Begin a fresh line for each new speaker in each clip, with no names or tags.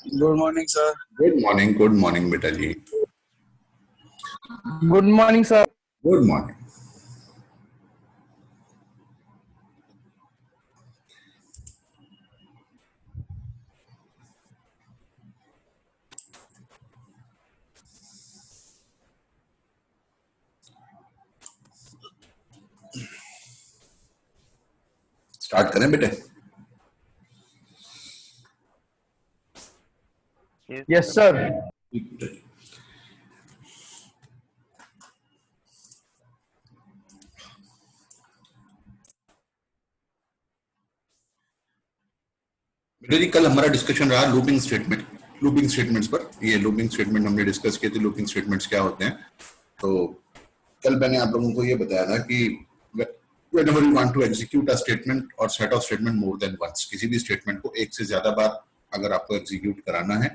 Good morning sir.
Good morning बेटा जी।
Good morning sir.
Good morning. Start करें बेटे?
Yes sir.
बेटा जी, कल हमारा डिस्कशन रहा लूपिंग स्टेटमेंट्स पर। ये लूपिंग स्टेटमेंट हमने डिस्कस किए थे, लूपिंग स्टेटमेंट्स क्या होते हैं। तो कल मैंने आप लोगों को ये बताया था कि whenever you want to execute a statement or set of statement more than once, किसी भी स्टेटमेंट को एक से ज्यादा बार अगर आपको एग्जीक्यूट कराना है,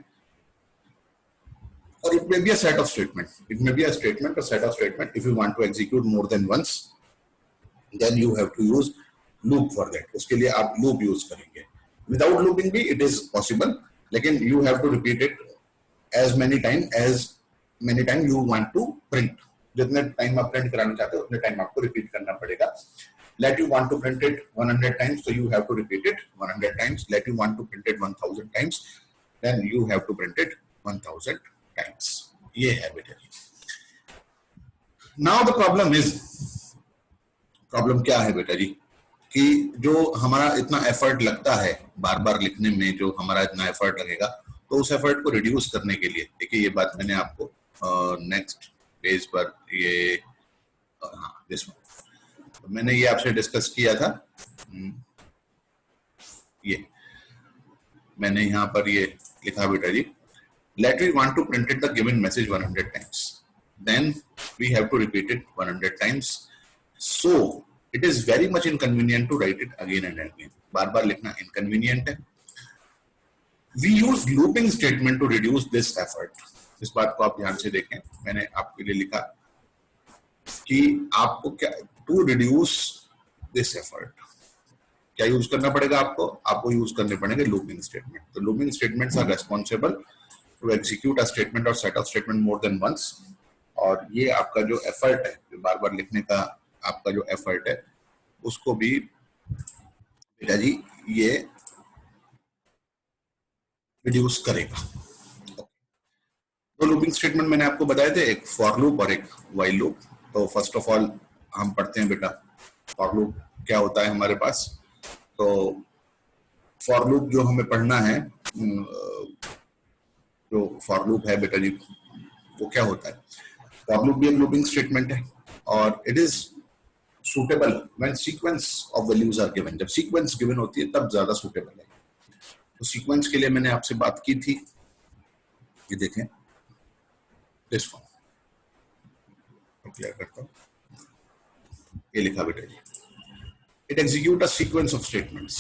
or it may be a set of statement, it may be a statement or set of statement. If you want to execute more than once, then you have to use loop for that. उसके लिए आप loop use करेंगे. Without looping भी it is possible, लेकिन you have to repeat it as many time you want to print. जितने time आप print कराना चाहते हो उतने टाइम आपको रिपीट करना पड़ेगा. Let you want to print it 100 times, so you have to repeat it 100 times. Let you want to print it 1000 times, then you have to print it 1000 times. ये है बेटा जी. Now the problem क्या है बेटा जी, कि जो हमारा इतना एफर्ट लगता है बार बार लिखने में, जो हमारा इतना एफर्ट लगेगा, तो उस एफर्ट को रिड्यूस करने के लिए, देखिए ये बात मैंने आपको नेक्स्ट पेज पर ये दिस वन मैंने ये आपसे डिस्कस किया था. ये मैंने यहाँ पर ये लिखा बेटा जी, let we want to print it the given message 100 times, then we have to repeat it 100 times. So it is very much inconvenient to write it again and again. बार बार लिखना inconvenient है. We use looping statement to reduce this effort. इस बात को आप ध्यान से देखें, मैंने आपके लिए लिखा कि आपको क्या to reduce this effort क्या यूज करना पड़ेगा आपको यूज करने पड़ेंगे looping statement. तो looping statements are responsible to execute a statement or set of statement more than once. और ये आपका जो एफर्ट है, जो बार बार लिखने का आपका जो एफर्ट है, उसको भी बेटा जी ये रिड्यूस करेगा. दो लूपिंग स्टेटमेंट मैंने आपको बताए थे, एक फॉर लूप और एक व्हाइल लूप. तो फर्स्ट ऑफ ऑल हम पढ़ते हैं बेटा फॉर लूप क्या होता है हमारे पास. तो फॉर लूप जो हमें पढ़ना है, जो फॉर लूप है बेटा जी, वो क्या होता है. फॉर लूप भी एक लूपिंग स्टेटमेंट है और it is suitable when sequence of values are given. जब सीक्वेंस गिवन होती है तब ज्यादा सुटेबल है. तो सीक्वेंस के लिए मैंने आपसे बात की थी, ये देखें दिस फॉर्म क्लियर करता हूं. ये लिखा बेटा जी, it execute a sequence of statements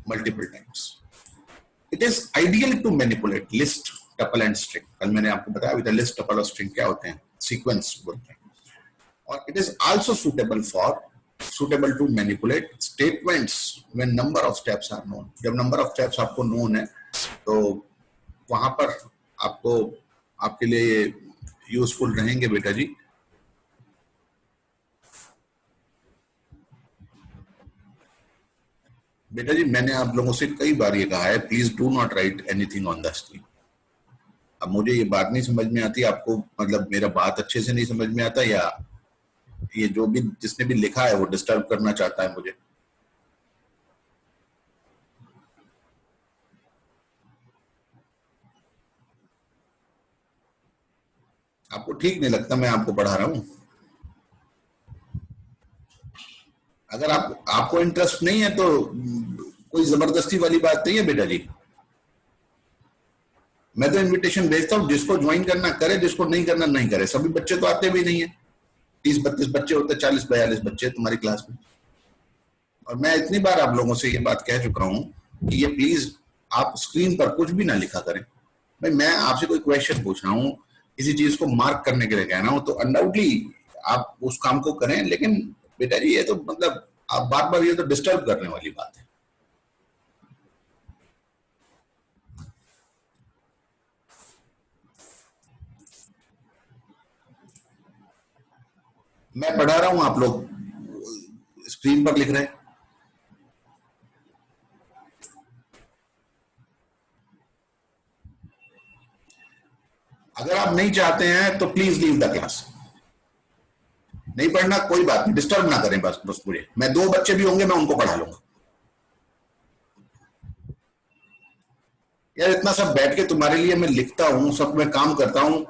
multiple times. It is ideal to manipulate list, tuple and string. कल मैंने आपको बताया अभी list, tuple और string क्या होते हैं, sequence बोलते हैं. और it is also suitable to manipulate statements when number of steps are known. जब number of steps आपको known है तो वहां पर आपको आपके लिए यूजफुल रहेंगे बेटा जी. बेटा जी मैंने आप लोगों से कई बार ये कहा है, please do not right anything on the screen. अब मुझे ये बात नहीं समझ में आती, आपको मतलब मेरा बात अच्छे से नहीं समझ में आता, या ये जो भी जिसने भी लिखा है वो डिस्टर्ब करना चाहता है मुझे. आपको ठीक नहीं लगता मैं आपको पढ़ा रहा हूं. अगर आपको इंटरेस्ट नहीं है तो कोई जबरदस्ती वाली बात नहीं है बेटा जी. मैं तो इनविटेशन भेजता हूं, जिसको ज्वाइन करना करे, जिसको नहीं करना नहीं करे. सभी बच्चे तो आते भी नहीं है. 30-32 बच्चे होते, 40-42 बच्चे तुम्हारी क्लास में. और मैं इतनी बार आप लोगों से ये बात कह चुका हूं कि ये प्लीज आप स्क्रीन पर कुछ भी ना लिखा करें. भाई मैं आपसे कोई क्वेश्चन पूछ रहा हूं, किसी चीज को मार्क करने के लिए कह रहा हूं, तो अनडाउटली आप उस काम को करें. लेकिन बेटा जी ये तो मतलब आप बार बार ये तो डिस्टर्ब करने वाली बात है. मैं पढ़ा रहा हूं, आप लोग स्क्रीन पर लिख रहे हैं। अगर आप नहीं चाहते हैं तो प्लीज लीव द क्लास। नहीं पढ़ना कोई बात नहीं, डिस्टर्ब ना करें बस बस मुझे। मैं 2 बच्चे भी होंगे, मैं उनको पढ़ा लूंगा। यार इतना सब बैठ के तुम्हारे लिए मैं लिखता हूँ, सब मैं काम करता हूँ,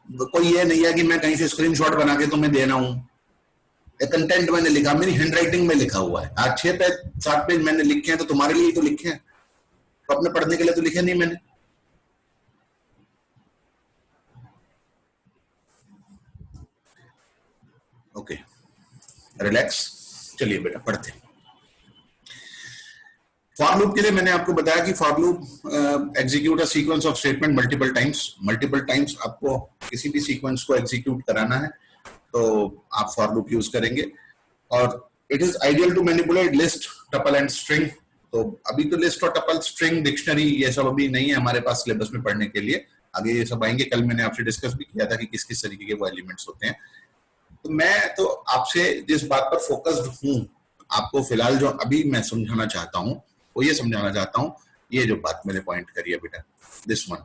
कोई ये नहीं है कि मैं कहीं से स्क्रीनशॉट बना के तुम्हें देना हूँ। कंटेंट मैंने लिखा, मेरी हैंड राइटिंग में लिखा हुआ है। आज 6 पेज 7 पेज मैंने लिखे हैं, तो तुम्हारे लिए तो लिखे हैं, तो अपने पढ़ने के लिए तो लिखे नहीं मैंने। ओके रिलैक्स, चलिए बेटा पढ़ते हैं। फॉर लूप के लिए मैंने आपको बताया कि for loop execute a sequence of statement multiple times आपको किसी भी सीक्वेंस को एग्जीक्यूट कराना है तो आप फॉर लूप यूज करेंगे। और it is ideal to manipulate list, tuple and string. तो अभी तो लिस्ट और टपल, स्ट्रिंग, डिक्शनरी ये सब अभी नहीं है हमारे पास सिलेबस में पढ़ने के लिए, आगे ये सब आएंगे। कल मैंने आपसे डिस्कस भी किया था कि किस किस तरीके के वो एलिमेंट्स होते हैं। तो मैं तो आपसे जिस बात पर फोकस्ड हूँ, आपको फिलहाल जो अभी मैं समझाना चाहता हूँ वो ये समझाना चाहता हूँ, ये जो बात मैंने पॉइंट करी है बेटा, दिस वन,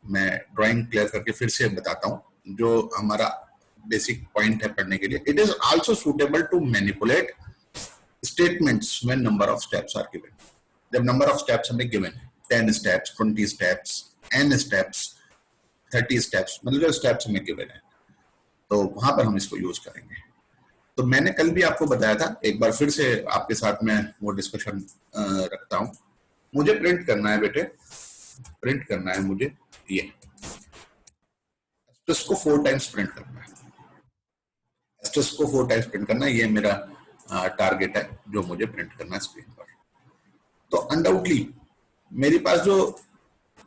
मैं ड्राइंग क्लियर करके फिर से बताता हूँ जो हमारा बेसिक पॉइंट है पढ़ने के लिए। It is also suitable to manipulate statements when number of steps are given. जब नंबर ऑफ स्टेप्स हमें गिवन है 10 steps, 20 steps, n steps, 30 steps, मतलब जो स्टेप्स हमें गिवन है, तो वहां पर हम इसको यूज करेंगे। तो मैंने कल भी आपको बताया था, एक बार फिर से आपके साथ मैं वो डिस्कशन रखता हूं। मुझे प्रिंट करना है बेटे, प्रिंट करना है मुझे ये, इसको 4 टाइम्स प्रिंट करना है, इसको 4 टाइम्स प्रिंट करना है। ये मेरा टारगेट है जो मुझे प्रिंट करना है स्क्रीन पर। तो अनडाउटली मेरे पास जो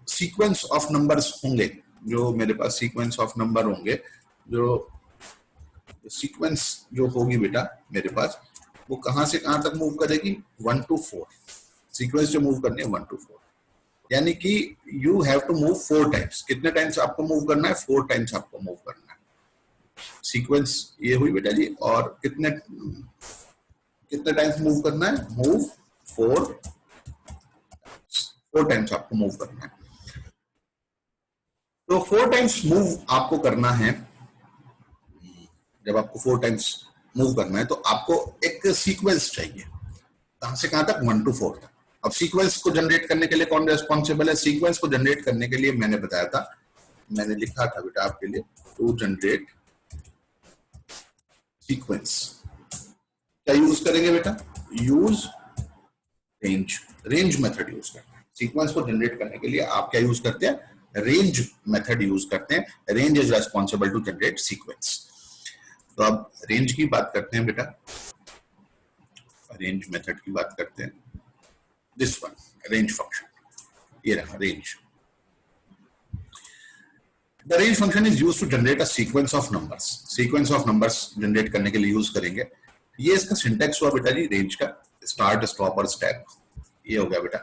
सीक्वेंस ऑफ नंबर्स होंगे, जो मेरे पास सीक्वेंस ऑफ नंबर होंगे, जो सीक्वेंस जो होगी बेटा मेरे पास, वो कहां से कहां तक मूव करेगी, 1 to 4। सीक्वेंस जो मूव करनी है 1 to 4, यानी कि you have to move 4 times. कितने टाइम्स आपको मूव करना है, 4 टाइम्स आपको मूव करना है। सीक्वेंस ये हुई बेटा जी, और कितने टाइम्स मूव करना है, मूव 4 टाइम्स आपको मूव करना है। तो 4 टाइम्स मूव आपको करना है। जब आपको 4 टाइम्स मूव करना है तो आपको एक सीक्वेंस चाहिए, कहां से कहां तक, 1 to 4 तक। अब सीक्वेंस को जनरेट करने के लिए कौन रेस्पॉन्सिबल है, सीक्वेंस को जनरेट करने के लिए मैंने बताया था, मैंने लिखा था बेटा आपके लिए, टू जनरेट सीक्वेंस क्या यूज करेंगे बेटा, यूज रेंज मेथड यूज करना है। सीक्वेंस को जनरेट करने के लिए आप क्या यूज करते हैं, रेंज मेथड यूज करते हैं। Range is responsible to generate sequence. तो अब रेंज की बात करते हैं बेटा, रेंज मेथड की बात करते हैं। दिस वन, रेंज फंक्शन, ये रहा range. The range function is used to generate a sequence of numbers. Sequence of numbers generate करने के लिए यूज करेंगे। ये इसका सिंटैक्स हुआ बेटा जी रेंज का, स्टार्ट, स्टॉप और स्टेप। ये हो गया बेटा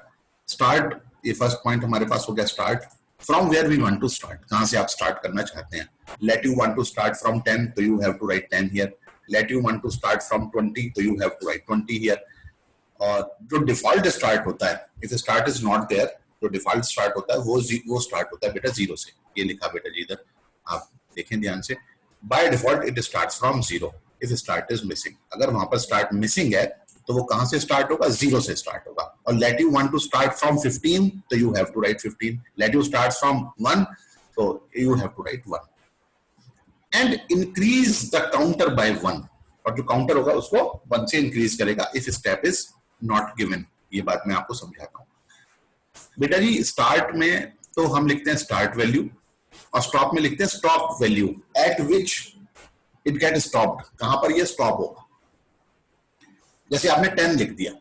स्टार्ट, ये फर्स्ट पॉइंट हमारे पास हो गया start. From where we want to start, कहां से आप स्टार्ट करना चाहते हैं। Let you want to start from 10, तो you have to write 10 here. Let you want to start from 20, तो you have to write 20 here. और जो डिफॉल्ट स्टार्ट होता है, if start is not there, जो डिफॉल्ट स्टार्ट होता है वो स्टार्ट होता है बेटा 0 से। ये लिखा बेटा जी इधर, आप देखें ध्यान से। Bye default it starts from 0 if start is missing. अगर वहां पर स्टार्ट मिसिंग है तो वो कहां से स्टार्ट होगा, 0 से स्टार्ट होगा। और let you want to start from 15, तो you have to write 15। Let you start from 1, तो you have to write 1 and increase the counter by 1। और जो काउंटर होगा उसको 1 से इंक्रीज करेगा if step is not given. ये बात मैं आपको समझाता हूं बेटा जी। स्टार्ट में तो हम लिखते हैं स्टार्ट वैल्यू, और स्टॉप में लिखते हैं stop value, eight which it get stopped. कहां पर ये स्टॉप होगा, जैसे आपने 10 लिख दिया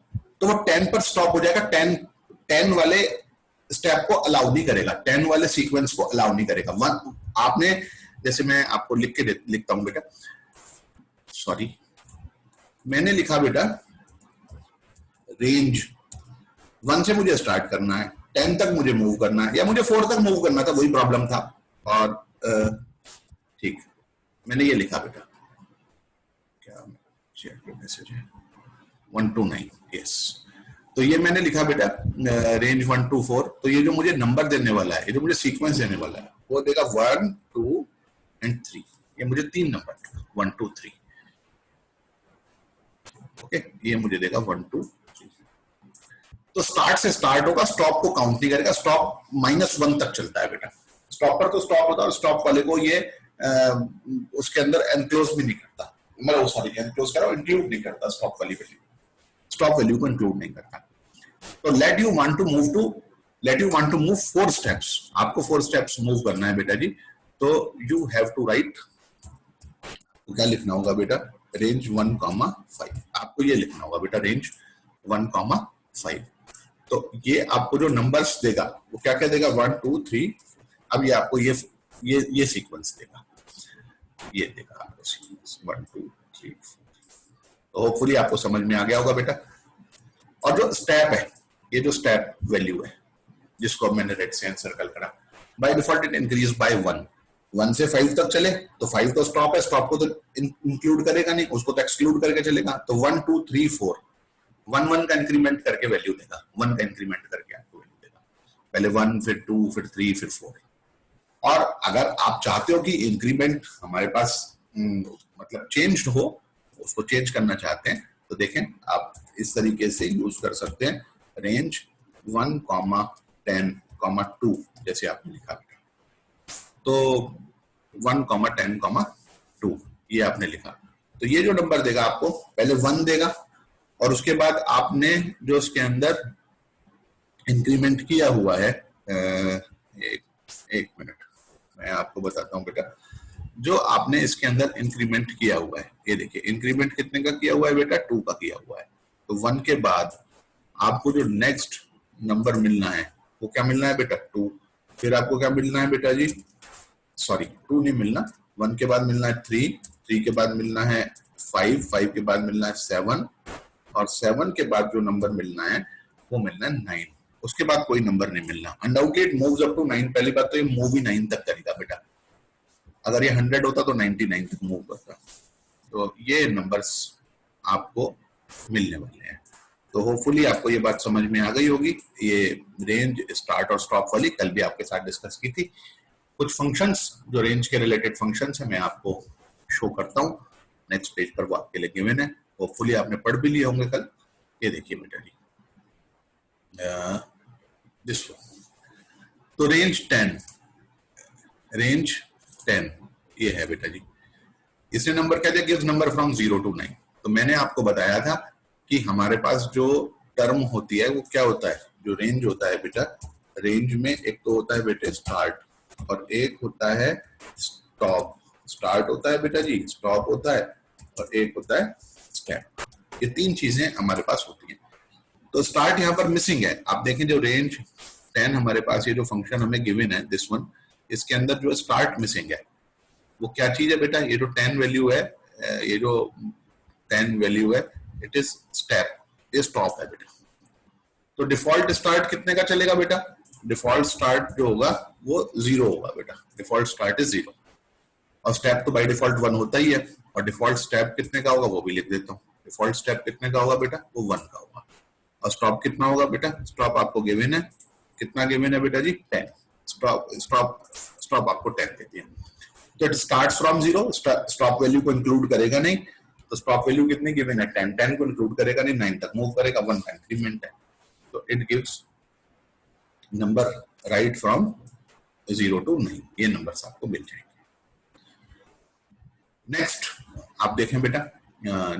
तो वो 10 पर स्टॉप हो जाएगा। 10 वाले स्टेप को अलाउ नहीं करेगा, 10 वाले सीक्वेंस को अलाउ नहीं करेगा। 1 आपने, जैसे मैं आपको लिखता हूं बेटा, सॉरी मैंने लिखा बेटा रेंज 1 से मुझे स्टार्ट करना है, 10 तक मुझे मूव करना है, या मुझे 4 तक मूव करना था, वही प्रॉब्लम था। और ठीक मैंने ये लिखा बेटा चैट पे मैसेज है 1 to 9, यस। तो ये मैंने लिखा बेटा रेंज 1 to 4। तो ये जो मुझे नंबर देने वाला है, ये जो मुझे सीक्वेंस देने वाला है, वो देगा 1 2 and 3। ये मुझे 3 नंबर 1 2 3, ओके, ये मुझे देगा 1 2 3। तो स्टार्ट से स्टार्ट होगा, स्टॉप को काउंट नहीं करेगा, स्टॉप -1 तक चलता है बेटा। स्टॉप पर तो स्टॉप होता है, और स्टॉप वाले को ये उसके अंदर एनक्लोज भी नहीं करता, मतलब सॉरी एनक्लोज करा, इंक्लूड नहीं करता स्टॉप वाली वैल्यू, स्टॉप वैल्यू को इंक्लूड नहीं करता। तो let you want to move 4 steps, आपको 4 स्टेप्स मूव करना है बेटा जी। तो यू हैव टू राइट, क्या लिखना होगा बेटा, रेंज 1,5। आपको ये लिखना होगा बेटा रेंज 1,5। तो ये आपको जो नंबर्स देगा वो क्या क्या देगा, 1 2 3। अब ये आपको ये सीक्वेंस देगा, ये देगा आपको सीक्वेंस 1 2 3 4। तो होपफुली आपको समझ में आ गया होगा बेटा। और जो स्टेप है, ये जो स्टेप वैल्यू है जिसको मैंने रेड से सर्कल करा, bye default it increase by 1 से 5 तक चले तो 5 तो स्टॉप है, स्टॉप को तो इंक्लूड करेगा नहीं, उसको तो एक्सक्लूड करके चलेगा। तो 1 2 3 4 1 का इंक्रीमेंट करके वैल्यू देगा, 1 का इंक्रीमेंट करके आपको वैल्यू देगा, पहले 1 फिर 2 फिर 3 फिर 4। और अगर आप चाहते हो कि इंक्रीमेंट हमारे पास मतलब चेंज हो, उसको चेंज करना चाहते हैं, तो देखें आप इस तरीके से यूज कर सकते हैं, रेंज 1, 10, 2 जैसे आपने लिखा। तो 1, 10, 2 ये आपने लिखा। तो ये जो नंबर देगा आपको, पहले 1 देगा, और उसके बाद आपने जो इसके अंदर इंक्रीमेंट किया हुआ है, एक मिनट मैं आपको बताता हूं बेटा, जो आपने इसके अंदर इंक्रीमेंट किया हुआ है, ये देखिए इंक्रीमेंट कितने का किया हुआ है बेटा, 2 का किया हुआ है। तो 1 के बाद आपको जो नेक्स्ट नंबर मिलना है वो क्या मिलना है बेटा, 2। फिर आपको क्या मिलना है बेटा जी, सॉरी 2 नहीं मिलना, 1 के बाद मिलना है 3, 3 के बाद मिलना है 5, 5 के बाद मिलना है 7, और 7 के बाद जो नंबर मिलना है वो मिलना है 9। उसके बाद कोई नंबर नहीं मिलना। Undoubtedly it moves up to 9। पहली बात तो ये मूव ही 9 तक करेगा बेटा, अगर ये 100 होता तो 99 तक मूव करता। तो ये नंबर्स आपको मिलने वाले हैं। तो होपफुली आपको ये बात समझ में आ गई होगी। ये रेंज, स्टार्ट और स्टॉप वाली कल भी आपके साथ डिस्कस की थी। कुछ फंक्शंस जो रेंज के रिलेटेड फंक्शंस हैं मैं आपको शो करता हूँ नेक्स्ट पेज पर, वो आपके लिए गिवन है, होपफुली आपने पढ़ भी लिए होंगे कल। ये देखिए बेटा जी, दिस वन। तो रेंज 10 ये है बेटा जी। इसने नंबर क्या दिया, गिव्स नंबर फ्रॉम 0 to 9। तो मैंने आपको बताया था कि हमारे पास जो टर्म होती है वो क्या होता है, जो रेंज होता है बेटा, रेंज में एक तो होता है बेटे स्टार्ट और एक होता है स्टॉप। स्टार्ट होता है बेटा जी, स्टॉप होता है, और एक होता है स्टेप। ये 3 चीजें हमारे पास होती हैं। तो स्टार्ट यहाँ पर मिसिंग है। आप देखें जो रेंज 10 हमारे पास ये जो फंक्शन हमें गिवन है दिस वन, इसके अंदर जो स्टार्ट मिसिंग है वो क्या चीज है बेटा, ये जो 10 वैल्यू है, ये जो 10 वैल्यू है इट इज स्टेप, ये स्टॉप है बेटा। तो डिफॉल्ट स्टार्ट कितने का चलेगा बेटा, डिफॉल्ट स्टार्ट जो होगा वो 0 होगा बेटा, डिफॉल्ट स्टार्ट इज 0। और स्टेप तो बाय डिफॉल्ट 1 होता ही है, और डिफॉल्ट स्टेप कितने का होगा वो भी लिख देता हूँ। डिफॉल्ट स्टेप कितने का होगा बेटा, वो 1 का होगा। और स्टॉप कितना होगा बेटा, स्टॉप आपको गिवन है, कितना गिवन है बेटा जी, 10। स्टॉप आपको 10 देती है। तो it starts from 0, stop value को इंक्लूड करेगा नहीं, तो स्टॉप वैल्यू कितनी गिवन है, 10, 10 को इंक्लूड करेगा नहीं, 9 तक मूव करेगा, 1 का इंक्रीमेंट है। तो it gives number right from 0 to 9। ये नंबर्स आपको मिल जाएंगे। नेक्स्ट आप देखें बेटा,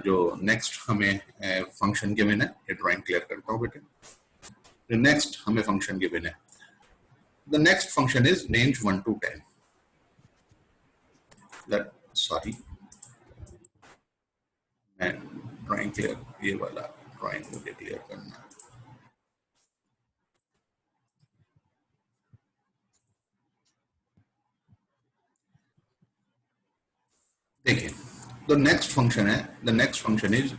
जो नेक्स्ट हमें फंक्शन गिवन है, ये ड्राइंग क्लियर करता हूं बेटे। जो नेक्स्ट हमें फंक्शन गिवन है, the next function is range 1 to 10। Sorry मैं ड्राइंग क्लियर, ये वाला ड्राइंग मुझे क्लियर करना है। देखिए द नेक्स्ट फंक्शन है, the next function is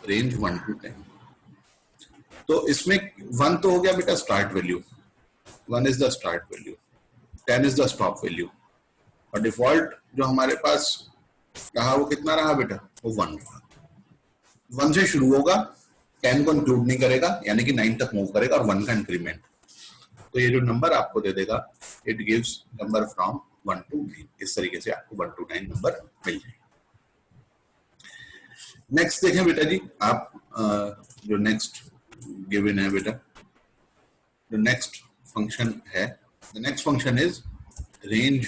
range 1 to 10। तो इसमें 1 तो हो गया बेटा start value, 1 is the start value, 10 is the stop value, और डिफॉल्ट जो हमारे पास रहा वो कितना रहा बेटा, वो 1 रहा। 1 से शुरू होगा, 10 को इंक्लूड नहीं करेगा, यानी कि 9 तक मूव करेगा और 1 का इंक्रीमेंट। तो ये जो नंबर आपको दे देगा, it gives number from 1 to 9। इस तरीके से आपको 1 to 9 नंबर मिल जाएगा। नेक्स्ट देखें बेटा जी, आप जो नेक्स्ट गिवन है बेटा, जो नेक्स्ट फंक्शन है, the next function is range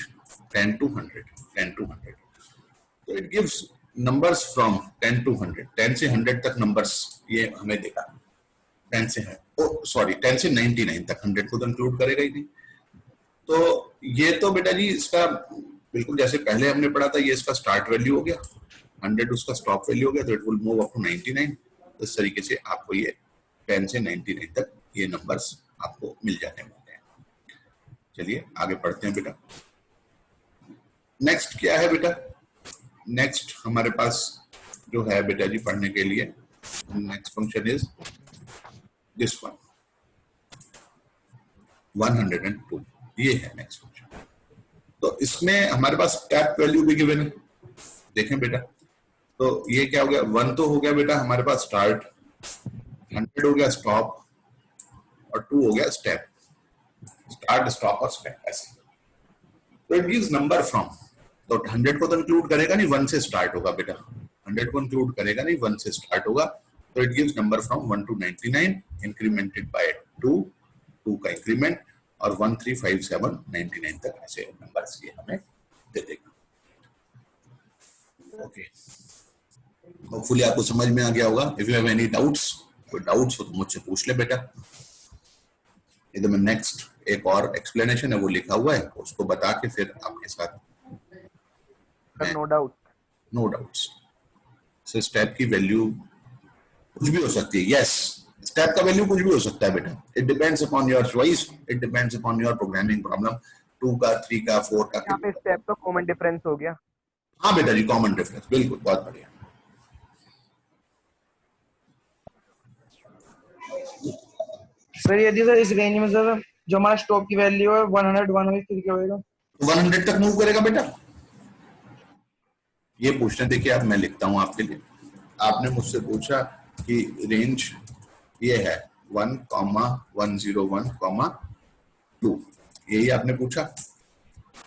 10 to 100, 10 to 100। तो it gives numbers from 10 to 100, 10 से 100 तक नंबर्स ये हमें देगा। 10 से है, सॉरी 10 से 99 तक, 100 को तो इंक्लूड करेगा ही नहीं। तो ये तो बेटा जी इसका बिल्कुल जैसे पहले हमने पढ़ा था, ये इसका स्टार्ट वैल्यू हो गया, 100 उसका स्टॉप वैल्यू हो गया, तो it will move up to 99। तो इस तरीके से आपको ये 10 से 99 तक ये नंबर्स आपको मिल जाने वाले हैं। चलिए आगे पढ़ते हैं बेटा। नेक्स्ट क्या है बेटा? नेक्स्ट हमारे पास जो है बेटा जी पढ़ने के लिए, next function is this one, 102। ये है नेक्स्ट फंक्शन। तो इसमें हमारे पास स्टेप वैल्यू भी गिवन है, देखें बेटा। तो ये क्या हो गया, 1 तो हो गया बेटा हमारे पास स्टार्ट, 100 हो गया स्टॉप, और 2 हो गया स्टेप, स्टार्ट स्टॉप और स्टेप ऐसे। तो इट गिव्स नंबर फ्रॉम, तो 100 को तो इंक्लूड करेगा नहीं, 1 से स्टार्ट होगा बेटा, 100 को इंक्लूड करेगा नहीं, 1 से स्टार्ट होगा। तो it gives number from 1 to 99 incremented by 2, 2 का इंक्रीमेंट, और 1 3 5 7 99 तक ऐसे नंबर्स ये हमें दे देगा। ओके, होपफुली आपको समझ में आ गया होगा। If you have any doubts, कोई डाउट्स हो तो मुझसे पूछ ले बेटा। इधर में नेक्स्ट एक और एक्सप्लेनेशन है वो लिखा हुआ है, उसको बता के फिर आपके साथ
no doubt,
no doubts. So step की वैल्यू कुछ भी हो सकती है, यस, स्टेप का वैल्यू कुछ भी हो सकता है बेटा। It depends upon your choice, it depends upon your programming problem. 2 का, 3 का, 4 का,
यहाँ पे स्टेप का कॉमन डिफरेंस हो गया।
हाँ बेटा जी, कॉमन डिफरेंस, बिल्कुल, बहुत बढ़िया।
सर यदि सर इस रेंज में सर जो हमारा स्टॉप की वैल्यू है 101 हुई फिर क्या होएगा?
100 तक मूव करेगा बेटा। ये पूछना, देखिए आप, मैं लिखता हूं आपके लिए। आपने मुझसे पूछा कि रेंज ये है 1,101,2, यही आपने पूछा।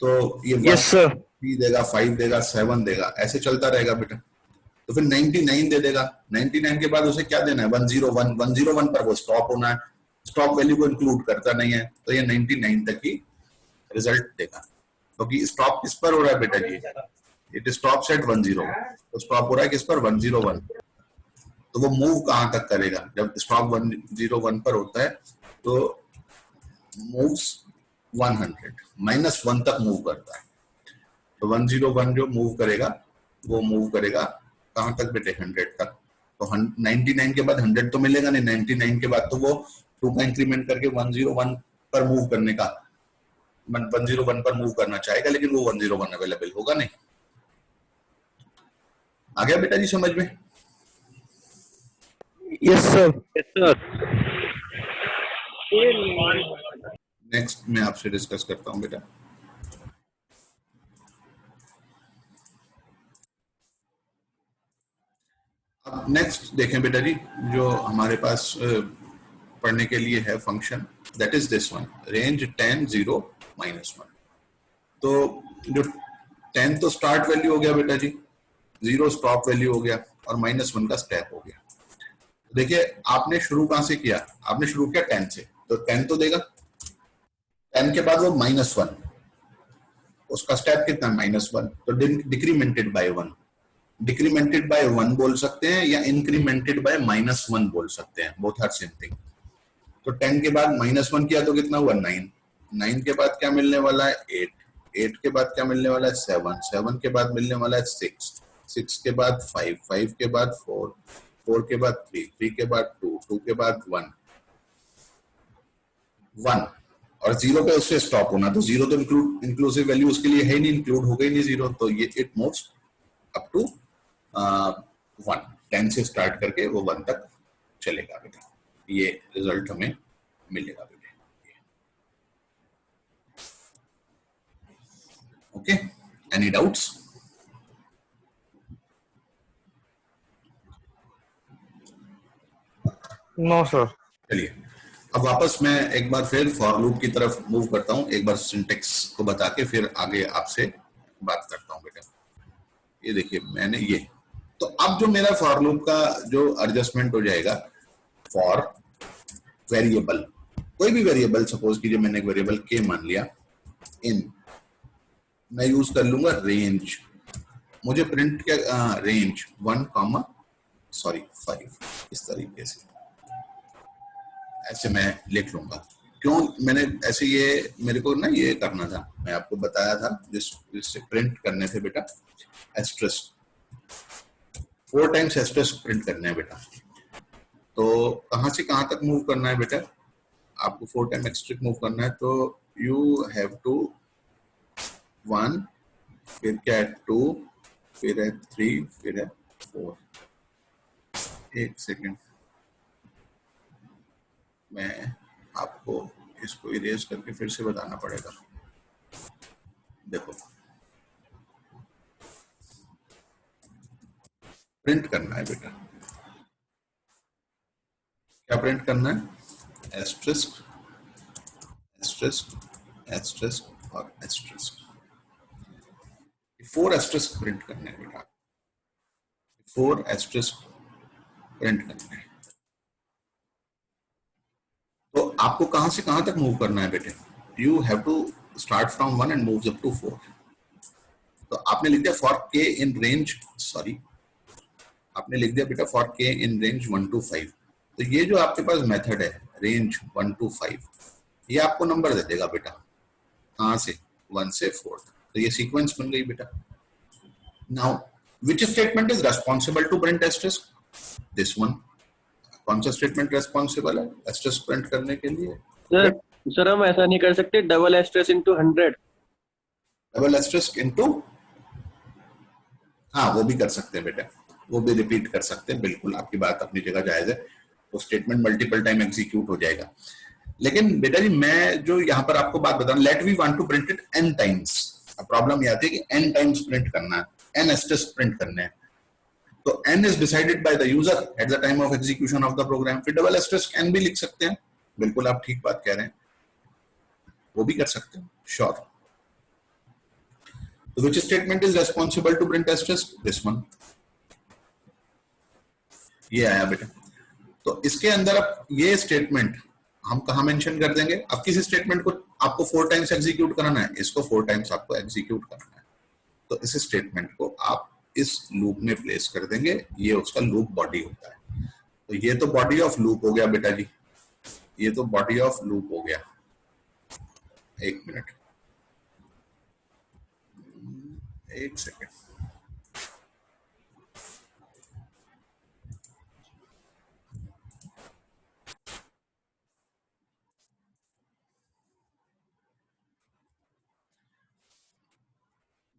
तो ये
यस सर।
3 देगा, 5 देगा, 7 देगा, ऐसे चलता रहेगा बेटा। तो फिर 99 दे देगा। 99 के बाद उसे क्या देना है? 101, 101 पर वो स्टॉप होना है, स्टॉप वैल्यू को इंक्लूड करता नहीं है, तो ये 99 तक ही रिजल्ट देगा। क्योंकि स्टॉप किस पर हो रहा है बेटा जी? इट स्टॉप्स एट 101, तो स्टॉप हो रहा है किस पर? 101। तो वो मूव कहां तक करेगा? जब स्टॉप 101 पर होता है तो मूव्स 100, -1 तक मूव करता है। तो 101 जो मूव करेगा वो मूव करेगा कहां तक बेटे? 100 तक। तो 99 के बाद 100 तो मिलेगा नहीं, 99 के बाद तो वो 2 का इंक्रीमेंट करके 101 पर मूव करने का, 101 पर मूव करना चाहेगा, लेकिन वो 101 अवेलेबल होगा नहीं। आ गया बेटा जी समझ में?
Yes sir.
नेक्स्ट मैं आपसे डिस्कस करता हूं बेटा। अब नेक्स्ट देखें बेटा जी, जो हमारे पास पढ़ने के लिए है function, that is this one, range 10 0 -1। तो जो 10 तो स्टार्ट वैल्यू हो गया बेटा जी, 0 स्टॉप वैल्यू हो गया, और -1 का स्टेप हो गया। देखिए आपने शुरू कहां से किया? आपने शुरू किया 10 से, तो 10 तो देगा। 10 के बाद वो -1, उसका स्टेप कितना? -1, तो डिक्रीमेंटेड बाय 1। डिक्रीमेंटेड बाय 1 बोल सकते हैं या इंक्रीमेंटेड बाय -1 बोल सकते हैं, बोथ आर सेम थिंग। तो 10 के बाद -1 किया तो कितना हुआ? 9। 9 के बाद क्या मिलने वाला है? 8। 8 के बाद क्या मिलने वाला है? 7। 7 के बाद मिलने वाला है 6। 6 के बाद 5। 5 के बाद 4। 4 के बाद 3। 3 के बाद 2। 2 के बाद 1। 1 और 0 पे उससे स्टॉप होना, तो 0 तो इंक्लूसिव वैल्यू उसके लिए है नहीं, इंक्लूड हो गई नहीं 0, तो ये इट मूव्स अप टू 1। 10 से स्टार्ट करके वो 1 तक चलेगा बेटा। ये रिजल्ट हमें मिलेगा बेटा। Okay, any doubts?
No sir.
चलिए अब वापस मैं एक बार फिर फॉर लूप की तरफ मूव करता हूं, एक बार सिंटेक्स को बता के फिर आगे आपसे बात करता हूं बेटा। ये देखिए मैंने ये, तो अब जो मेरा फॉर लूप का जो एडजस्टमेंट हो जाएगा, फॉर वेरिएबल, कोई भी वेरिएबल, सपोज कीजिए मैंने एक वेरिएबल के मान लिया, इन मैं यूज कर लूंगा रेंज, मुझे प्रिंट क्या, रेंज 1, 5 इस तरीके से ऐसे मैं लिख लूंगा। क्यों मैंने ऐसे, ये मेरे को ना ये करना था, मैं आपको बताया था जिससे प्रिंट करने थे बेटा एस्ट्रिस्क, 4 टाइम्स एस्ट्रिस्क प्रिंट करने हैं बेटा। तो कहां से कहां तक मूव करना है बेटा, आपको 4 टाइम एस्ट्रिस्क मूव करना है, तो यू हैव टू 1, फिर क्या है 2, फिर है 3, फिर है 4। एक सेकेंड, मैं आपको इसको इरेज करके फिर से बताना पड़ेगा। देखो प्रिंट करना है बेटा, क्या प्रिंट करना है, एस्ट्रिस्क एस्ट्रिस्क एस्ट्रिस्क और एस्ट्रिस्क, 4 एस्ट्रिस्क प्रिंट करने हैं बेटा, 4 एस्ट्रिस्क प्रिंट करने हैं। तो आपको कहां से कहां तक मूव करना है बेटे, you have to start from 1 and move up to 4। तो आपने लिख दिया फॉर के इन रेंज, सॉरी आपने लिख दिया बेटा फॉर के इन रेंज 1 to 5। तो ये जो आपके पास मेथड है रेंज 1 to 5, ये आपको नंबर दे देगा बेटा, कहां से 1 से 4। तो ये सीक्वेंस बन गई बेटा। Now which statement is responsible to print asterisk, this one. कौन सा स्टेटमेंट रेस्पॉन्सिबल है एस्ट्रिस्क प्रिंट करने के लिए,
सर सर हम ऐसा नहीं कर सकते, double asterisk into 100?
Double asterisk into, हाँ वो भी कर सकते हैं बेटा, वो भी रिपीट कर सकते हैं, बिल्कुल आपकी बात अपनी जगह जायज है, वो स्टेटमेंट मल्टीपल टाइम एग्जीक्यूट हो जाएगा। लेकिन बेटा जी मैं जो यहाँ पर आपको बात बता रहा हूँ, let we want to print it n times, अब प्रॉब्लम ये आती है कि n टाइम्स प्रिंट करना है, n एस्ट्रिस्क प्रिंट करने हैं, तो n is decided by the user at the time of execution of the program. फिर डबल एस्ट्रिस्क n भी लिख सकते हैं, बिल्कुल आप ठीक बात कह रहे हैं, वो भी कर सकते हैं, sure. So which statement is responsible to print asterisk? This one. ये आया बेटा। तो इसके अंदर अब ये स्टेटमेंट हम कहा मेंशन कर देंगे, अब किसी स्टेटमेंट को आपको 4 टाइम्स एग्जीक्यूट कराना है, इसको 4 टाइम्स आपको एग्जीक्यूट करना है, तो इस स्टेटमेंट को आप इस लूप में प्लेस कर देंगे, ये उसका लूप बॉडी होता है। तो ये तो बॉडी ऑफ लूप हो गया बेटा जी, ये तो बॉडी ऑफ लूप हो गया। एक मिनट, एक सेकेंड,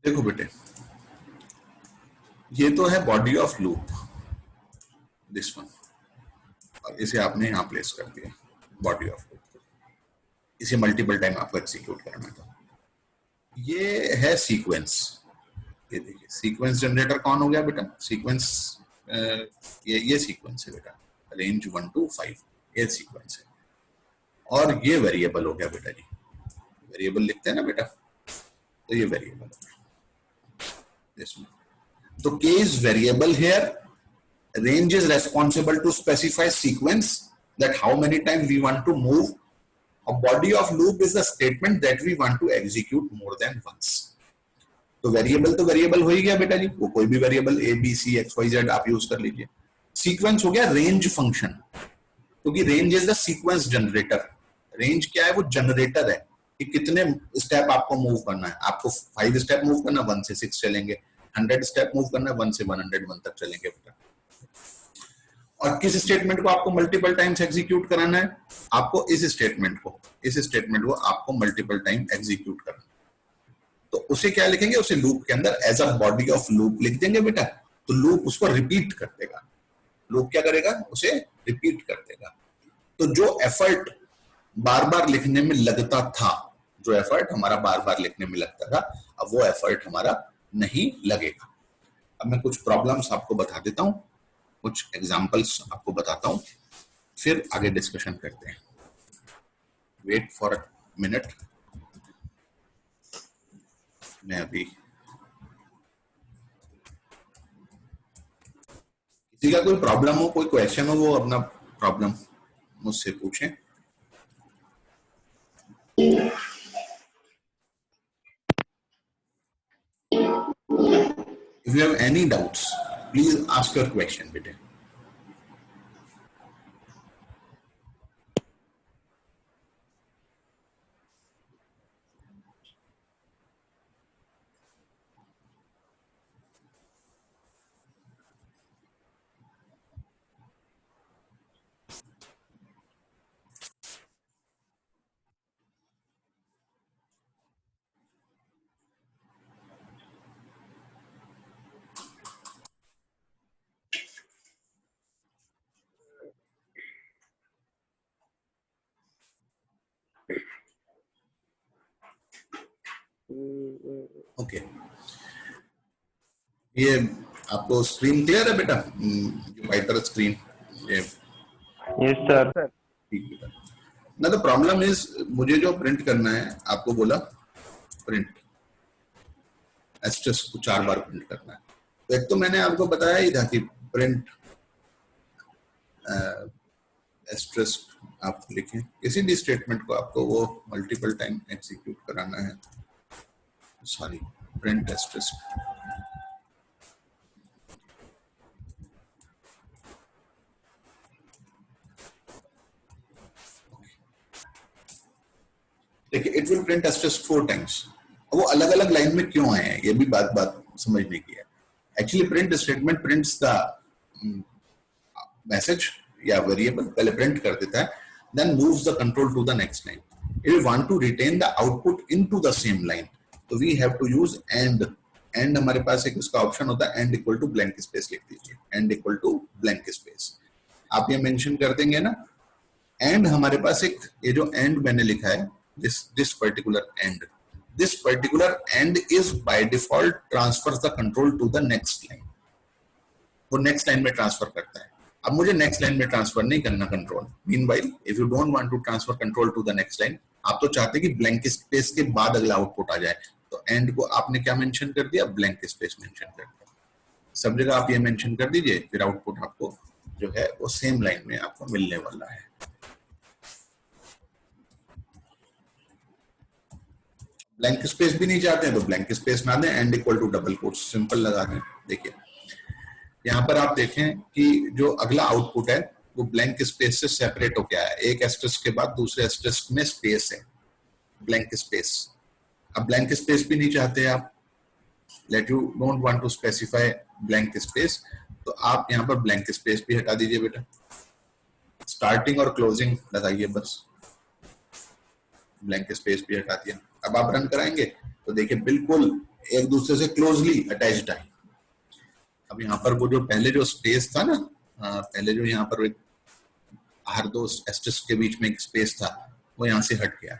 देखो बेटे ये तो है body of loop, this one, और इसे आपने यहां प्लेस कर दिया बॉडी ऑफ लूप, इसे मल्टीपल टाइम आपको एग्जीक्यूट करना था। ये है सीक्वेंस, ये देखिए सीक्वेंस जनरेटर कौन हो गया बेटा, सीक्वेंस, ये सीक्वेंस है बेटा, रेंज 1 to 5 ये सीक्वेंस है, और ये वेरिएबल हो गया बेटा जी, वेरिएबल लिखते हैं ना बेटा, तो ये वेरिएबल है इसमें। तो k is variable here, range is responsible to specify sequence, that how many times we want to move. A body of loop is the statement that we want to execute more than once. तो variable तो variable हो ही गया बेटा जी, वो कोई भी variable a b c x y z आप use कर लीजिए। सीक्वेंस हो गया रेंज फंक्शन, क्योंकि range is the sequence generator. Range क्या है, वो जनरेटर है कि कितने स्टेप आपको मूव करना है, आपको 5 स्टेप मूव करना, 1 से 6 चलेंगे, 100 स्टेप मूव करना है, 1 से 101 तक चलेंगे बेटा। और किस स्टेटमेंट को आपको मल्टीपल टाइम्स एग्जीक्यूट कराना है, आपको इस स्टेटमेंट को आपको मल्टीपल टाइम एग्जीक्यूट करना है। तो उसे क्या लिखेंगे, उसे लूप के अंदर as a body of loop लिख देंगे बेटा, तो लूप उसको रिपीट कर देगा, लूप क्या करेगा, उसे रिपीट कर देगा। तो जो एफर्ट बार बार लिखने में लगता था, जो एफर्ट हमारा बार बार लिखने में लगता था, अब वो एफर्ट हमारा नहीं लगेगा। अब मैं कुछ प्रॉब्लम्स आपको बता देता हूं, कुछ एग्जांपल्स आपको बताता हूं। फिर आगे डिस्कशन करते हैं। वेट फॉर अ मिनट, मैं अभी, किसी का कोई प्रॉब्लम हो, कोई क्वेश्चन हो, वो अपना प्रॉब्लम मुझसे पूछें। If you have any doubts, please ask your question, बेटे। ओके, ये आपको स्क्रीन क्लियर है बेटा? वाइट स्क्रीन, ये
यस सर।
सर
ठीक बेटा। ना द प्रॉब्लम इज, मुझे जो प्रिंट करना है, आपको बोला प्रिंट एस्ट्रेस को 4 बार प्रिंट करना है। तो एक तो मैंने आपको बताया ही था कि प्रिंट एस्ट्रेस आप लिखें, किसी भी स्टेटमेंट को आपको वो मल्टीपल टाइम एग्जीक्यूट कराना है। Sorry, print asterisk. देखिए, it will print asterisk 4 times. वो अलग अलग लाइन में क्यों आए हैं, ये भी बात समझने की है। Actually print statement prints the message या वेरिएबल, पहले प्रिंट कर देता है, then moves the control to the next line. If we want to retain the output into the same line, तो we have to use and. and हमारे पास एक उसका option होता है, and equal to blank space लिख दीजिए, and equal to blank space। आप ये मेंशन कर देंगे ना, and हमारे पास एक ये जो and मैंने लिखा है, this particular and is by default transfers the control to the next line। वो नेक्स्ट लाइन में ट्रांसफर करता है। अब मुझे नेक्स्ट लाइन में ट्रांसफर नहीं करना control. Meanwhile, if you don't want to transfer control to the next line, आप तो चाहते कि ब्लैंक स्पेस के बाद अगला आउटपुट आ जाए, तो एंड को आपने क्या मेंशन कर दिया? ब्लैंक स्पेस मेंशन कर दिया। सब जगह आप ये मेंशन कर दीजिए, फिर आउटपुट आपको जो है वो सेम लाइन में आपको मिलने वाला है। ब्लैंक स्पेस भी नहीं चाहते हैं तो ब्लैंक स्पेस ना दें, end equal to double quotes simple लगा दें। देखिए यहाँ पर आप देखें कि जो अगला आउटपुट है वो ब्लैंक स्पेस से सेपरेट हो गया है। एक एस्टेरिस्क के बाद दूसरे एस्टेरिस्क में स्पेस है, ब्लैंक स्पेस। अब ब्लैंक स्पेस भी नहीं चाहते आप, let you don't want to specify blank space, तो आप यहाँ पर ब्लैंक स्पेस भी हटा दीजिए बेटा। स्टार्टिंग और क्लोजिंग लगाइए बस, ब्लैंक स्पेस भी हटा दिया। अब आप रन कराएंगे तो देखिए बिल्कुल एक दूसरे से क्लोजली अटैच्ड है। अब यहाँ पर वो जो पहले जो स्पेस था ना, पहले जो यहाँ पर हर दो एस्टेरिस्क के बीच में एक स्पेस था, वो यहाँ से हट गया।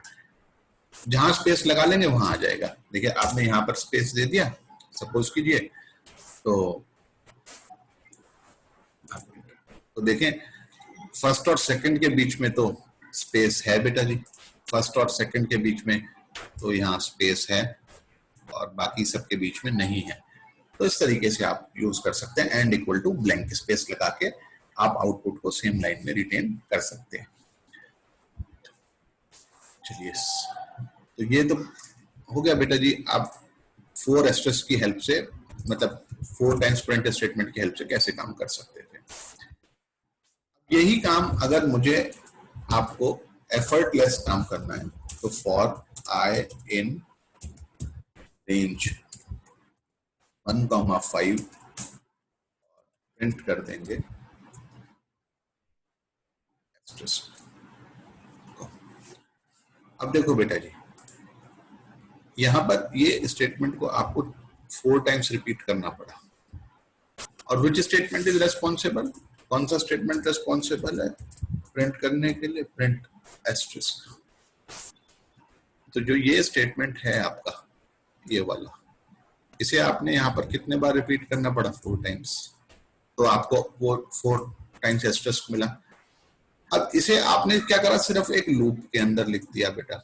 जहां स्पेस लगा लेंगे वहां आ जाएगा। देखिए आपने यहाँ पर स्पेस दे दिया, सपोज कीजिए, तो देखें फर्स्ट और सेकंड के बीच में तो स्पेस है बेटा जी, फर्स्ट और सेकंड के बीच में तो यहाँ स्पेस है और बाकी सबके बीच में नहीं है। तो इस तरीके से आप यूज कर सकते हैं, end equal to blank space लगा के आप आउटपुट को सेम लाइन में रिटेन कर सकते हैं। चलिए, तो ये तो हो गया बेटा जी। आप 4 एस्टेरिस्क की हेल्प से, मतलब 4 टाइम्स प्रिंट स्टेटमेंट की हेल्प से कैसे काम कर सकते थे। यही काम अगर मुझे आपको एफर्टलेस काम करना है तो for I in range 1,5 print कर देंगे एस्टेरिस्क। अब देखो बेटा जी, यहां पर ये स्टेटमेंट को आपको 4 टाइम्स रिपीट करना पड़ा। और विच स्टेटमेंट इज रेस्पॉन्सिबल? कौन सा स्टेटमेंट रेस्पॉन्सिबल है प्रिंट करने के लिए? Print asterisk. तो जो ये स्टेटमेंट है आपका, ये वाला, इसे आपने यहाँ पर कितने बार रिपीट करना पड़ा? 4 टाइम्स। तो आपको वो 4 टाइम्स एस्टेरिस्क मिला। अब इसे आपने क्या करा, सिर्फ एक लूप के अंदर लिख दिया बेटा।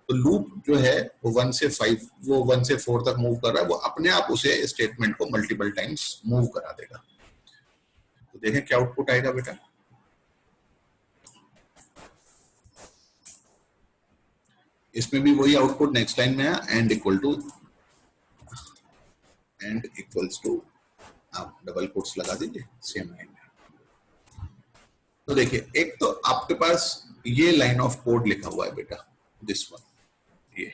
तो लूप जो है वो 1 से 5, वो 1 से 4 तक मूव कर रहा है, वो अपने आप उसे स्टेटमेंट को मल्टीपल टाइम्स मूव करा देगा। तो देखें क्या आउटपुट आएगा बेटा। इसमें भी वही आउटपुट नेक्स्ट लाइन में है, एंड इक्वल्स टू, आप डबल कोट्स लगा दीजिए सेम लाइन में। तो देखिए, एक तो आपके पास ये लाइन ऑफ कोड लिखा हुआ है बेटा, दिस वन, ये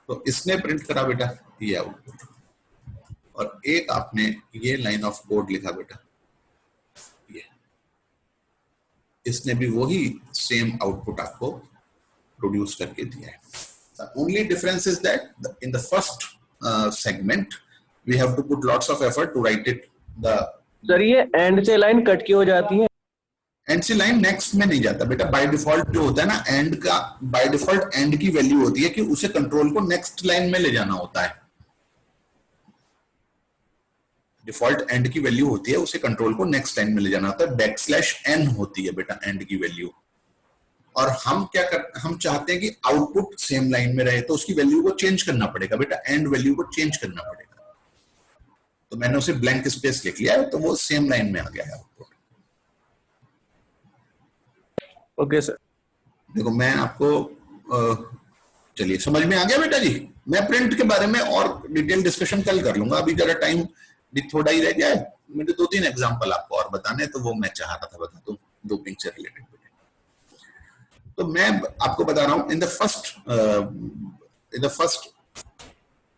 तो इसने प्रिंट करा बेटा ये आउटपुट, और एक आपने ये लाइन ऑफ कोड लिखा बेटा, ये इसने भी वही सेम आउटपुट आपको प्रोड्यूस करके दिया है। The only difference is that in the first segment we have to put lots of effort to write it. The
sir ये एंड से लाइन कट क्यों हो जाती है?
एंड से लाइन नेक्स्ट में नहीं जाता बेटा। बाय डिफॉल्ट जो होता है ना एंड का, बाय डिफॉल्ट एंड की वैल्यू होती है कि उसे कंट्रोल को नेक्स्ट लाइन में ले जाना होता है। डिफॉल्ट एंड की वैल्यू होती है उसे कंट्रोल को नेक्स्ट लाइन में ले जाना होता है। बैकस्लैश n होती है बेटा एंड की वैल्यू। और हम क्या कर, हम चाहते हैं कि आउटपुट सेम लाइन में रहे, तो उसकी वैल्यू को चेंज करना पड़ेगा बेटा, एंड वैल्यू को चेंज करना पड़ेगा। तो मैंने उसे ब्लैंक स्पेस लिख लिया है, तो वो सेम लाइन में आ गया है आउटपुट।
Okay sir.
देखो मैं आपको चलिए समझ में आ गया बेटा जी। मैं प्रिंट के बारे में और डिटेल डिस्कशन कल कर लूंगा, अभी जरा टाइम भी थोड़ा ही रह गया है। मुझे 2-3 एग्जांपल आपको और बताने, तो वो मैं चाह रहा था बता दूं डोपिंग से रिलेटेड। तो मैं आपको बता रहा हूं, in the first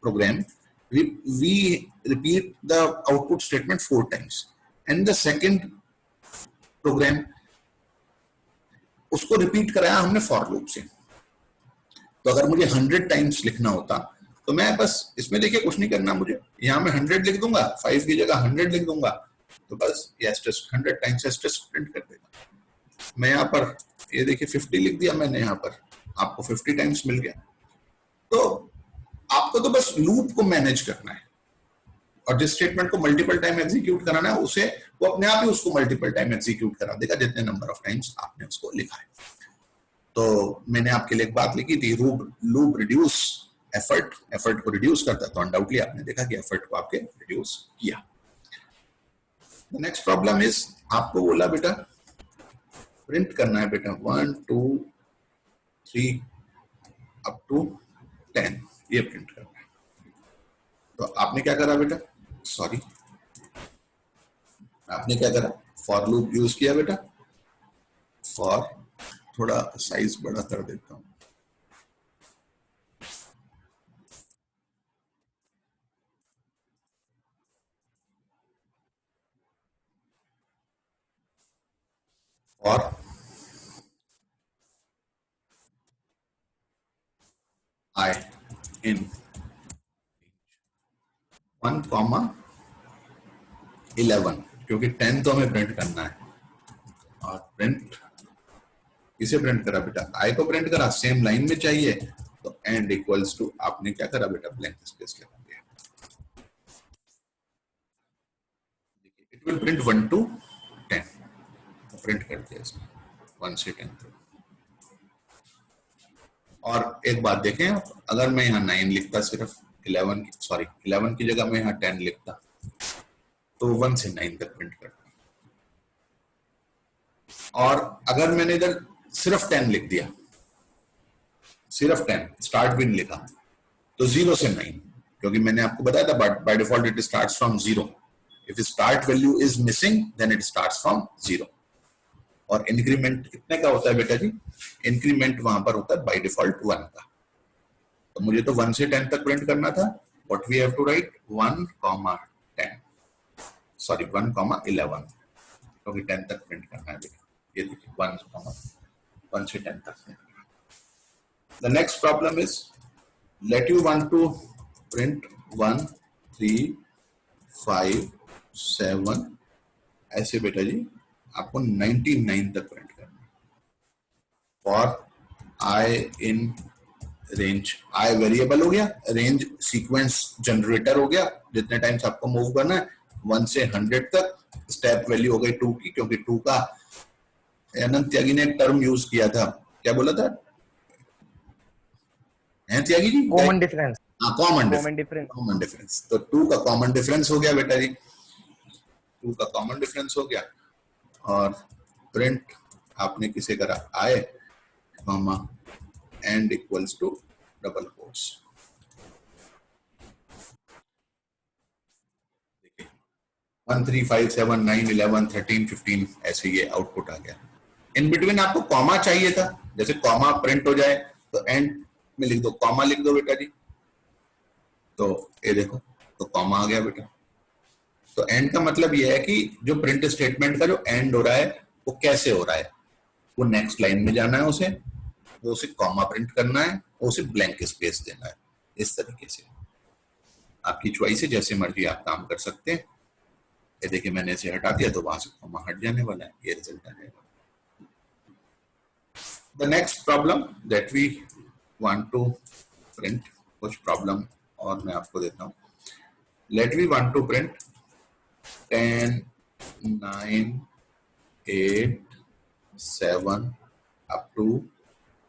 program we repeat the output statement 4 times, and the second program उसको रिपीट कराया हमने फॉर लूप से। तो अगर मुझे 100 टाइम्स लिखना होता तो मैं बस इसमें देखिए कुछ नहीं करना मुझे, यहां मैं 100 लिख दूंगा, 5 की जगह 100 लिख दूंगा, तो बस ये एस्टेरिस्क 100 टाइम्स एस्टेरिस्क प्रिंट कर देगा। मैं यहाँ पर ये देखिए 50 लिख दिया मैंने, यहाँ पर आपको 50 टाइम्स मिल गया। तो आपको तो बस लूप को मैनेज करना है, और जिस स्टेटमेंट को मल्टीपल टाइम एग्जीक्यूट कराना है उसे वो अपने आप ही उसको मल्टीपल टाइम एग्जीक्यूट करा देगा, जितने नंबर ऑफ टाइम्स आपने उसको लिखा है। तो मैंने आपके लिए एक बात लिखी थी, लूप रिड्यूस एफर्ट को रिड्यूस करता है, तो अनडाउटली आपने देखा कि एफर्ट को आपके रिड्यूस किया। द नेक्स्ट प्रॉब्लम इज, आपको बोला बेटा प्रिंट करना है बेटा 1 2 3 अप टू 10, ये प्रिंट करना है। तो आपने क्या करा बेटा, सॉरी आपने क्या करा, फॉर लूप यूज किया बेटा। फॉर, थोड़ा साइज बड़ा कर देता हूं, और I in 1,11, क्योंकि 10 तो हमें प्रिंट करना है। और प्रिंट किसे प्रिंट करा बेटा, I को प्रिंट करा, सेम लाइन में चाहिए, तो एंड इक्वल्स टू, आपने क्या करा बेटा, ब्लैंक स्पेस लगा दिया। इट विल प्रिंट 1 to 10, तो प्रिंट कर दिया इसमें 1 से 10 तक। और एक बात देखें, अगर मैं यहाँ 9 लिखता, सिर्फ 11 की जगह मैं यहाँ 10 लिखता, तो 1 से 9 तक प्रिंट करता। और अगर मैंने इधर सिर्फ 10 लिख दिया, सिर्फ 10, स्टार्ट भी नहीं लिखा, तो 0 से 9, क्योंकि मैंने आपको बताया था by default it starts from 0। If start value is missing then it starts from 0। और इंक्रीमेंट कितने का होता है बेटा जी, इंक्रीमेंट वहां पर होता है बाय डिफॉल्ट 1 का। तो मुझे तो 1 से 10 तक प्रिंट करना था, what we have to write 1,10, sorry 1,11, क्योंकि 10 तक प्रिंट करना है बेटा। ये देखिए 1 से 10 तक। The next problem is, let you want to print 1 3 5 7, ऐसे बेटा जी आपको 99 तक प्रिंट करना है। For I in range, I variable हो गया, रेंज सीक्वेंस जनरेटर हो गया, जितने टाइम्स आपको मूव करना है 1 से 100 तक, स्टेप वैल्यू हो गई 2 की, क्योंकि 2 का अनंत त्यागी ने एक टर्म यूज किया था, क्या बोला था त्यागी जी?
Common difference.
हाँ, common
common difference.
Common difference. तो 2 का कॉमन डिफरेंस हो गया बेटा जी, 2 का कॉमन डिफरेंस हो गया। और प्रिंट आपने किसे करा, i comma end equals to double quotes. 1 3 5 7 9 11 13 15 ऐसे ये आउटपुट आ गया। इन बिटवीन आपको कॉमा चाहिए था, जैसे कॉमा प्रिंट हो जाए तो एंड में लिख दो, कॉमा लिख दो बेटा जी। तो ये देखो, तो कॉमा आ गया बेटा। तो एंड का मतलब ये है कि जो प्रिंट स्टेटमेंट का जो एंड हो रहा है वो कैसे हो रहा है, वो नेक्स्ट लाइन में जाना है उसे, वो उसे कॉमा प्रिंट करना है, वो उसे ब्लैंक स्पेस देना है। इस तरीके से आपकी चॉइस है, जैसे मर्जी आप काम कर सकते हैं। ये देखिए मैंने इसे हटा दिया तो वहां से कॉमा हट जाने वाला है, ये रिजल्ट आ जाएगा। The next problem that we want to print, कुछ प्रॉब्लम और मैं आपको देता हूं। Let we want to print 10 9 8 7 up to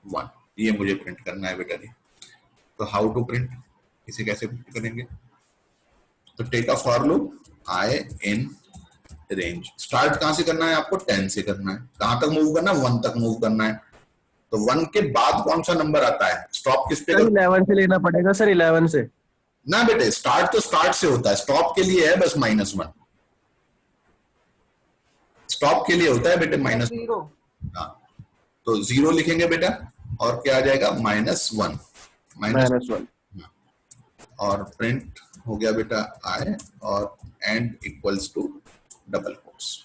1, ये मुझे प्रिंट करना है बेटा जी। तो हाउ टू प्रिंट, इसे कैसे प्रिंट करेंगे? तो take a for loop i in range. Start कहां से करना है आपको? 10 से करना है। कहां तक मूव करना है? 1 तक मूव करना है। तो 1 के बाद कौन सा नंबर आता है? स्टॉप किस पे?
सर 11 से लेना पड़ेगा सर, 11 से।
ना बेटे, स्टार्ट तो स्टार्ट से होता है, स्टॉप के लिए है बस -1। स्टॉप के लिए होता है बेटे -1। हाँ, तो 0 लिखेंगे बेटा और क्या आ जाएगा? -1
-1।
और प्रिंट हो गया बेटा आई और end equals to double quotes.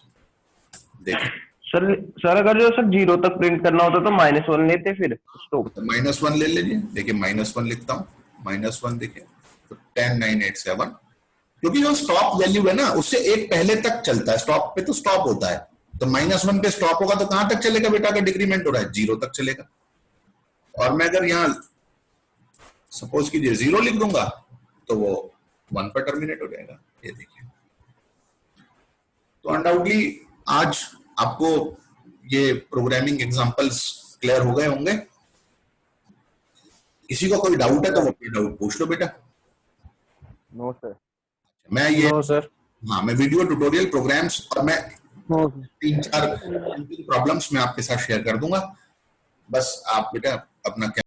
देखिए
सर अगर जो सर 0 तक प्रिंट करना होता तो -1 लेते फिर स्टॉप।
तो -1 ले लीजिए। देखिए -1 लिखता हूँ, -1 देखिए तो 10 9 8 7, क्योंकि जो स्टॉप वैल्यू है ना उससे एक पहले तक चलता है। स्टॉप पे तो स्टॉप होता है, तो -1 पे स्टॉप होगा तो कहां तक चलेगा बेटा? अगर डिक्रीमेंट हो रहा है 0 तक चलेगा। और मैं अगर यहाँ सपोज कीजिए 0 लिख दूंगा तो वो 1 पर टर्मिनेट हो जाएगा। ये देखिए, तो अनडाउटली आज आपको ये प्रोग्रामिंग एग्जांपल्स क्लियर हो गए होंगे। किसी को कोई डाउट है तो वो अपना डाउट पूछ लो बेटा।
No sir.
मैं ये
नो सर।
हाँ, मैं वीडियो ट्यूटोरियल प्रोग्राम्स और मैं
नो
3 4 प्रॉब्लम्स मैं आपके साथ शेयर कर दूंगा। बस आप बेटा अपना